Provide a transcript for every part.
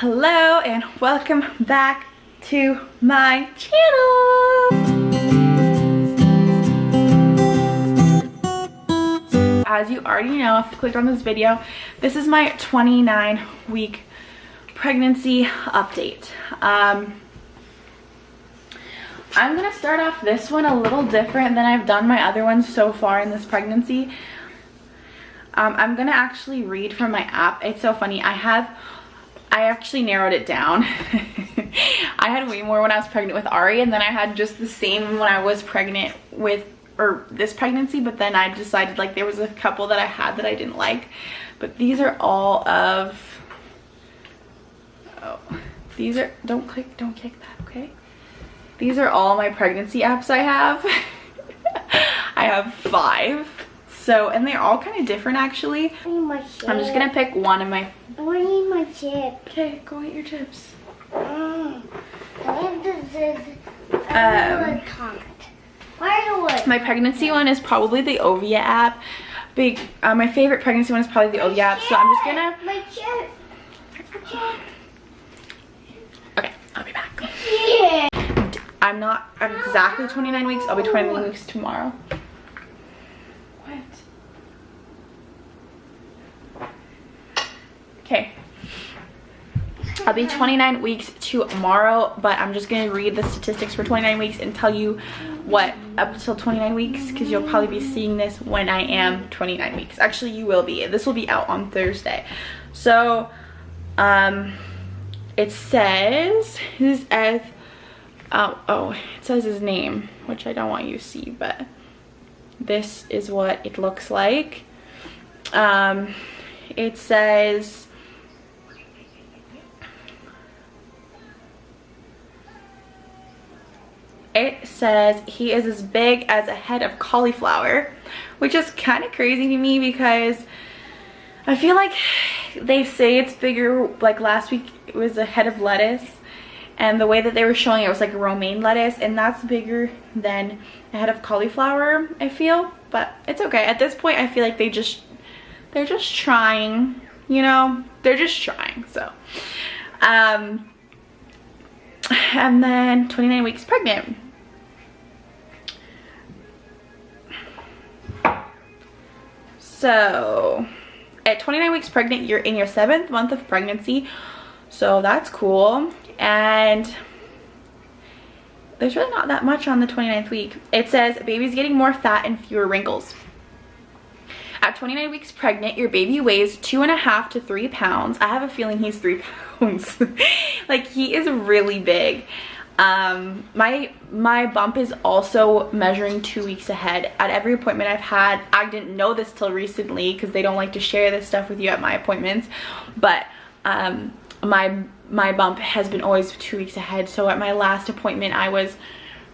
Hello and welcome back to my channel. As you already know, if you clicked on this video, this is my 29-week pregnancy update. I'm gonna start off this one a little different than I've done my other ones so far in this pregnancy. I'm gonna actually read from my app. It's so funny. I actually narrowed it down. I had way more when I was pregnant with Ari, and then I had just the same when I was pregnant with, or this pregnancy, but then I decided like there was a couple that I had that I didn't like. But these are all of, these are, don't kick that, okay? These are all my pregnancy apps I have. I have 5. So, and they're all kind of different actually. I'm just gonna pick one of my... I want to eat my chips. Okay, go eat your chips. My pregnancy one is probably the Ovia app. My favorite pregnancy one is probably the Ovia app. So I'm just gonna... My chip. Okay, I'll be back. Yeah. I'm not exactly 29 weeks. I'll be 29 weeks tomorrow. What? Okay. I'll be 29 weeks tomorrow, but I'm just gonna read the statistics for 29 weeks and tell you what up until 29 weeks, because you'll probably be seeing this when I am 29 weeks. Actually, you will be. This will be out on Thursday. So, it says it says his name, which I don't want you to see, but this is what it looks like. It says he is as big as a head of cauliflower, which is kind of crazy to me because I feel like they say it's bigger. Like last week it was a head of lettuce, and the way that they were showing it was like romaine lettuce, and that's bigger than a head of cauliflower, I feel. But it's okay. At this point I feel like they're just trying, you know, they're just trying. So and then 29 weeks pregnant. So at 29 weeks pregnant, you're in your 7th month of pregnancy, so that's cool. And there's really not that much on the 29th week. It says baby's getting more fat and fewer wrinkles. At 29 weeks pregnant, your baby weighs 2.5 to 3 pounds. I have a feeling he's 3 pounds. Like, he is really big. My bump is also measuring 2 weeks ahead. At every appointment I've had, I didn't know this till recently because they don't like to share this stuff with you at my appointments, but my bump has been always 2 weeks ahead. So at my last appointment I was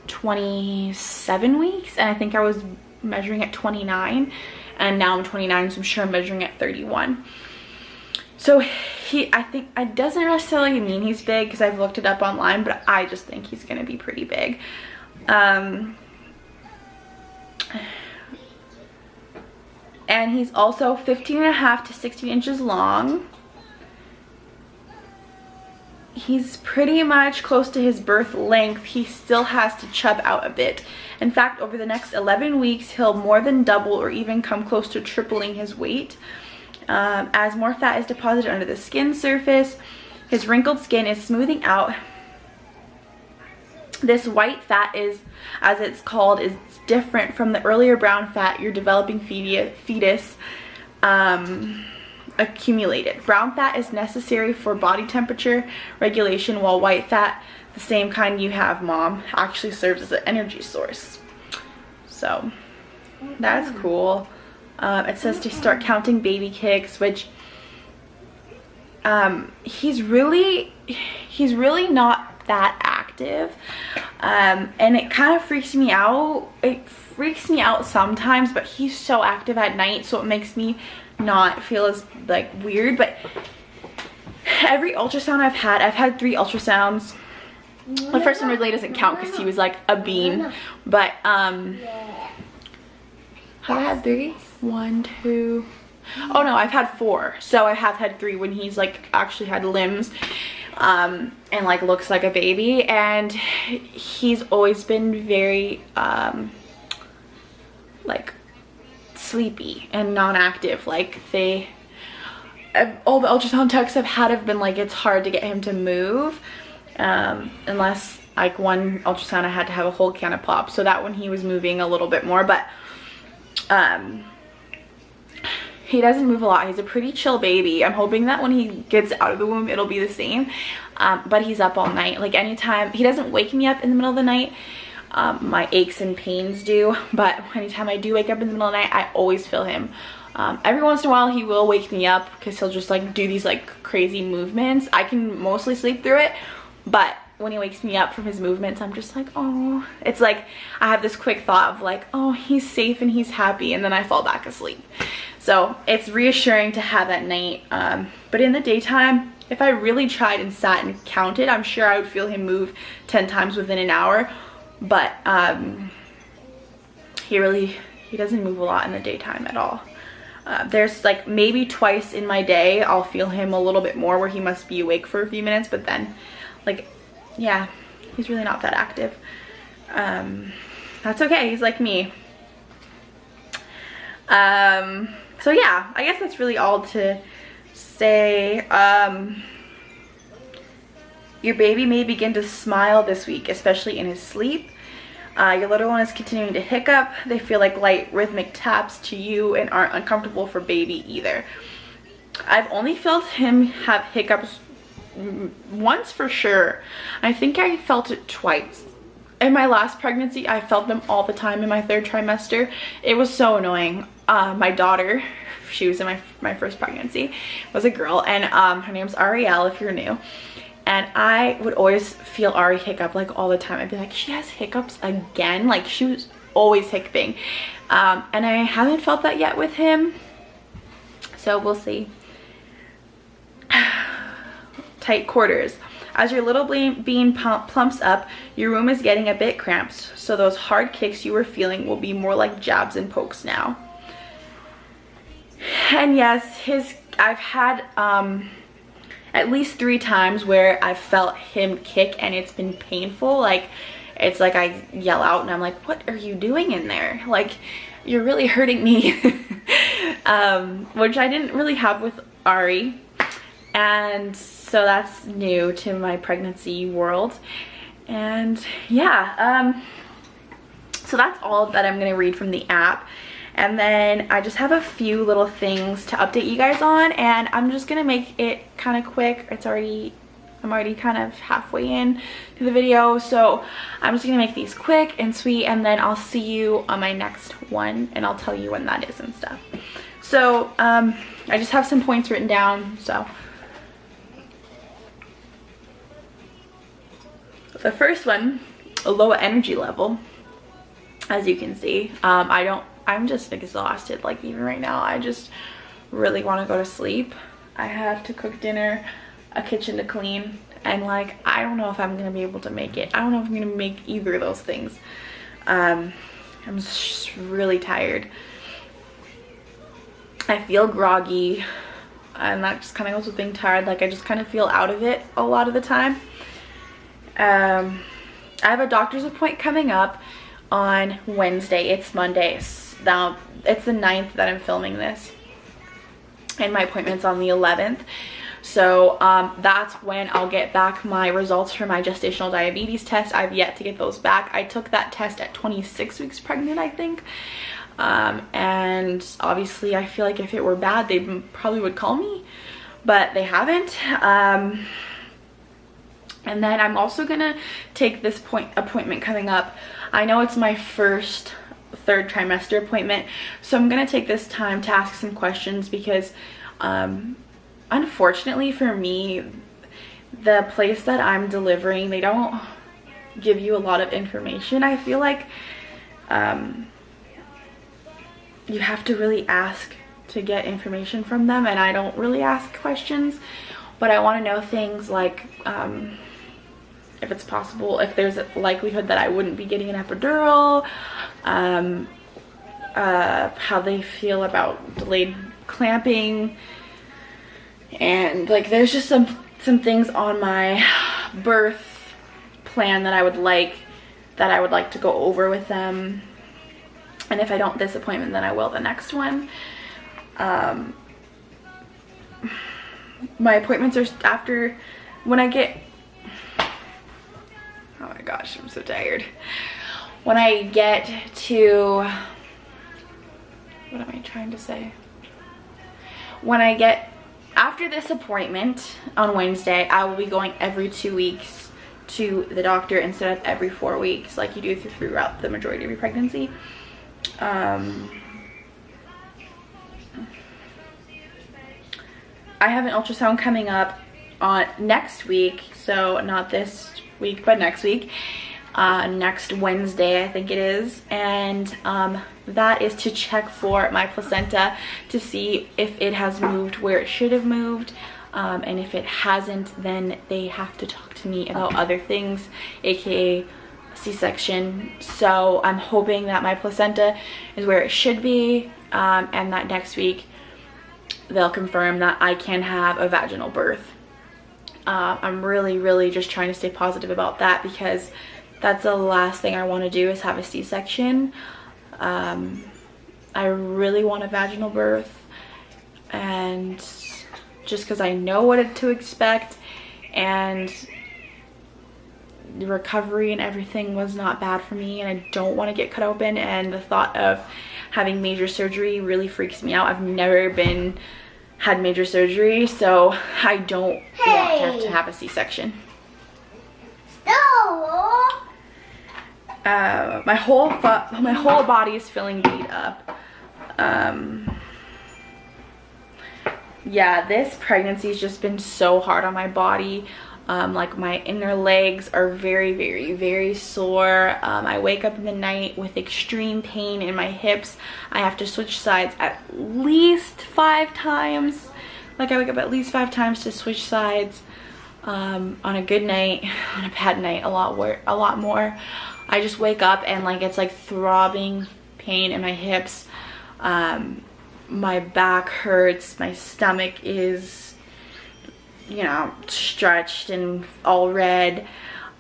27 weeks, and I think I was measuring at 29, and now I'm 29, so I'm sure I'm measuring at 31. So I think it doesn't necessarily mean he's big because I've looked it up online, but I just think he's gonna be pretty big. And he's also 15.5 to 16 inches long. He's pretty much close to his birth length. He still has to chub out a bit. In fact, over the next 11 weeks, he'll more than double or even come close to tripling his weight. As more fat is deposited under the skin surface, his wrinkled skin is smoothing out. This white fat is, as it's called, is different from the earlier brown fat your developing fetus accumulated. Brown fat is necessary for body temperature regulation, while white fat, the same kind you have, Mom, actually serves as an energy source. So that's cool. It says to start counting baby kicks, which he's really not that active, and it kind of freaks me out. It freaks me out sometimes, but he's so active at night, so it makes me not feel as like weird. But every ultrasound I've had 3 ultrasounds. The first one really doesn't count because he was like a bean, but have I had 3? 1, 2, Oh no, I've had 4. So I have had 3 when he's like actually had limbs and like looks like a baby. And he's always been very like sleepy and non-active. Like all the ultrasound techs I've had have been like, it's hard to get him to move unless like one ultrasound I had to have a whole can of pop, so that one he was moving a little bit more, but he doesn't move a lot. He's a pretty chill baby. I'm hoping that when he gets out of the womb it'll be the same, but he's up all night. Like anytime, he doesn't wake me up in the middle of the night. My aches and pains do, but anytime I do wake up in the middle of the night, I always feel him. Every once in a while he will wake me up because he'll just like do these like crazy movements. I can mostly sleep through it, but when he wakes me up from his movements, I'm just like, oh, it's like I have this quick thought of like, oh, he's safe and he's happy, and then I fall back asleep. So it's reassuring to have at night, but in the daytime, if I really tried and sat and counted, I'm sure I would feel him move 10 times within an hour. But he doesn't move a lot in the daytime at all. There's like maybe twice in my day I'll feel him a little bit more where he must be awake for a few minutes, but then like, yeah, he's really not that active. That's okay, he's like me. So yeah, I guess that's really all to say. Your baby may begin to smile this week, especially in his sleep. Your little one is continuing to hiccup. They feel like light rhythmic taps to you and aren't uncomfortable for baby either. I've only felt him have hiccups once for sure. I think I felt it twice. In my last pregnancy, I felt them all the time in my 3rd trimester. It was so annoying. My daughter, she was in my first pregnancy, was a girl, and her name's Ariel if you're new. And I would always feel Ari hiccup like all the time. I'd be like, she has hiccups again? Like she was always hiccuping. And I haven't felt that yet with him. So we'll see. Tight quarters. As your little bean plumps up, your womb is getting a bit cramped. So those hard kicks you were feeling will be more like jabs and pokes now. And yes, I've had at least 3 times where I've felt him kick and it's been painful. Like it's like I yell out and I'm like, what are you doing in there? Like you're really hurting me. Which I didn't really have with Ari, and so that's new to my pregnancy world. And yeah, so that's all that I'm gonna read from the app. And then I just have a few little things to update you guys on, and I'm just gonna make it kind of quick. I'm already kind of halfway in to the video, so I'm just gonna make these quick and sweet, and then I'll see you on my next one and I'll tell you when that is and stuff. So I just have some points written down. So the first one, a low energy level, as you can see. I'm just exhausted. Like even right now, I just really want to go to sleep. I have to cook dinner, a kitchen to clean, and like I don't know if I'm gonna be able to make it. I don't know if I'm gonna make either of those things. I'm just really tired. I feel groggy, and that just kind of goes with being tired. Like I just kind of feel out of it a lot of the time. I have a doctor's appointment coming up on Wednesday. It's Monday. Now it's the 9th that I'm filming this, and my appointment's on the 11th. So that's when I'll get back my results for my gestational diabetes test. I've yet to get those back. I took that test at 26 weeks pregnant, I think. And obviously I feel like if it were bad, they probably would call me, but they haven't. And then I'm also gonna take this appointment coming up. I know it's my first 3rd trimester appointment, so I'm gonna take this time to ask some questions because unfortunately for me, the place that I'm delivering, they don't give you a lot of information. I feel like you have to really ask to get information from them, and I don't really ask questions, but I want to know things like if it's possible, if there's a likelihood that I wouldn't be getting an epidural, how they feel about delayed clamping, and like there's just some things on my birth plan that I would like to go over with them. And if I don't this appointment, then I will the next one. My appointments are after when I get, oh my gosh, I'm so tired. When I get to, what am I trying to say? When I get, after this appointment on Wednesday, I will be going every 2 weeks to the doctor instead of every 4 weeks like you do throughout the majority of your pregnancy. I have an ultrasound coming up on next week, so not this week but next week, next Wednesday I think it is, and that is to check for my placenta to see if it has moved where it should have moved, and if it hasn't, then they have to talk to me about other things, aka C-section. So I'm hoping that my placenta is where it should be, and that next week they'll confirm that I can have a vaginal birth. I'm really just trying to stay positive about that, because that's the last thing I want to do is have a C-section. I really want a vaginal birth, and just because I know what to expect, and the recovery and everything was not bad for me, and I don't want to get cut open, and the thought of having major surgery really freaks me out. I've never had major surgery, so I don't want to have a C-section. My whole body is feeling beat up. Yeah, this pregnancy has just been so hard on my body. Like my inner legs are very sore. I wake up in the night with extreme pain in my hips. I have to switch sides at least 5 times. Like I wake up at least 5 times to switch sides. On a good night, on a bad night, a lot more. I just wake up and like it's like throbbing pain in my hips. My back hurts. My stomach is, you know, stretched and all red.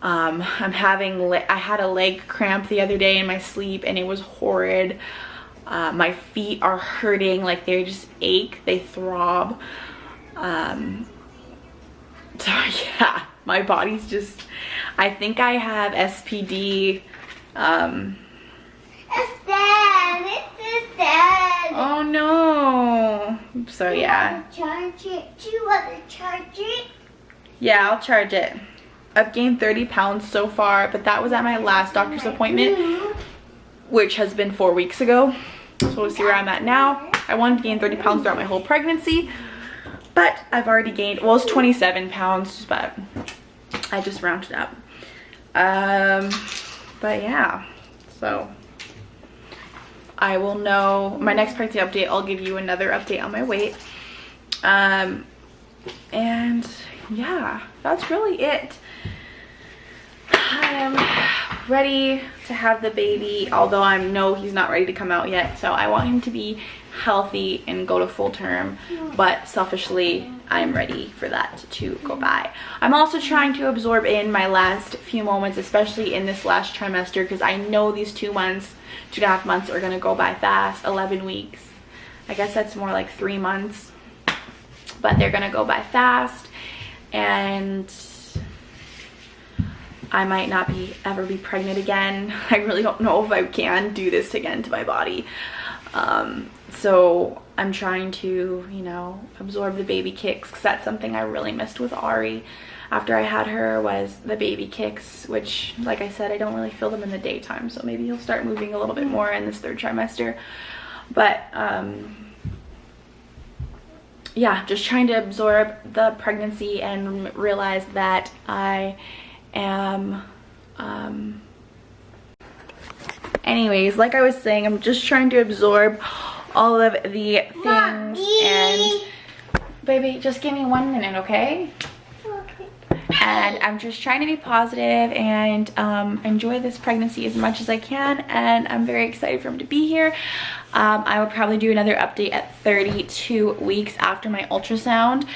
I had a leg cramp the other day in my sleep, and it was horrid. My feet are hurting, like they just ache, they throb. So yeah, my body's just, I think I have SPD. Oh no. So yeah. Do you want to charge it? Yeah, I'll charge it. I've gained 30 pounds so far, but that was at my last doctor's appointment, which has been 4 weeks ago. So we'll see where I'm at now. I wanted to gain 30 pounds throughout my whole pregnancy, but I've already gained, well, it's 27 pounds, but I just rounded up. But yeah, so I will know my next pregnancy update. I'll give you another update on my weight. And yeah, that's really it. I am ready to have the baby, although I know he's not ready to come out yet, so I want him to be healthy and go to full term, but selfishly I'm ready for that to go by. I'm also trying to absorb in my last few moments, especially in this last trimester, because I know these 2 months, 2.5 months are gonna go by fast. 11 weeks, I guess that's more like 3 months, but they're gonna go by fast, and I might not ever be pregnant again. I really don't know if I can do this again to my body. So I'm trying to, you know, absorb the baby kicks, because that's something I really missed with Ari after I had her, was the baby kicks, which, like I said, I don't really feel them in the daytime, so maybe he'll start moving a little bit more in this 3rd trimester. But yeah, just trying to absorb the pregnancy and realize that I am anyways, like I was saying, I'm just trying to absorb all of the things. And baby, just give me 1 minute, okay? and I'm just trying to be positive and enjoy this pregnancy as much as I can, and I'm very excited for him to be here. I will probably do another update at 32 weeks after my ultrasound,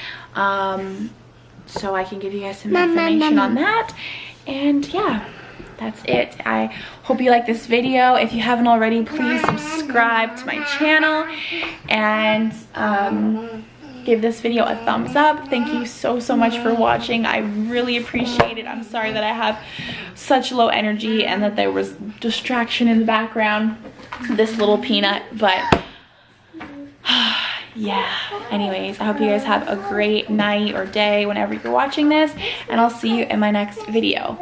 so I can give you guys some information on that. And yeah, that's it. I hope you like this video. If you haven't already, please subscribe to my channel and give this video a thumbs up. Thank you so much for watching. I really appreciate it. I'm sorry that I have such low energy and that there was distraction in the background, this little peanut, but yeah. Anyways, I hope you guys have a great night or day whenever you're watching this, and I'll see you in my next video.